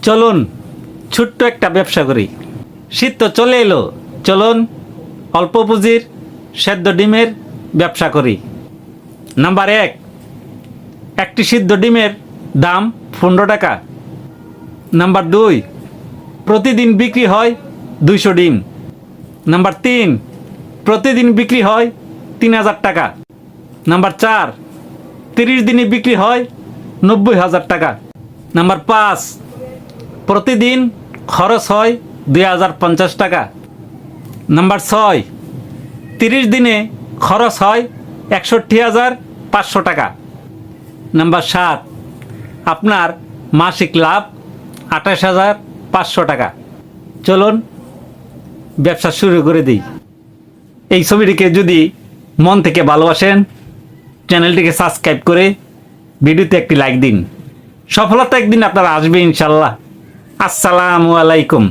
চলুন ছোট্ট একটা ব্যবসা করি। শীত তো চলে এলো, চলুন অল্প পুঁজির সেদ্ধ ডিমের ব্যবসা করি। নাম্বার 1, একটি সিদ্ধ ডিমের দাম 15 টাকা। নাম্বার 2, প্রতিদিন বিক্রি হয় 200 ডিম। নাম্বার 3, প্রতিদিন বিক্রি হয় 3000 টাকা। নাম্বার 4, 30 দিনে বিক্রি হয় 90,000 টাকা। নাম্বার 5, প্রতিদিন খরচ হয় 2050 টাকা। নাম্বার 6, 30 দিনে খরচ হয় 61,500 টাকা। নাম্বার 7, আপনার মাসিক লাভ 28,500 টাকা। চলুন ব্যবসা শুরু করে দিই। এই ছবিটিকে যদি মন থেকে ভালোবাসেন, চ্যানেলটিকে সাবস্ক্রাইব করে ভিডিওতে একটি লাইক দিন। সফলতা একদিন আপনারা আসবে ইনশাল্লাহ। আসসালামু আলাইকুম।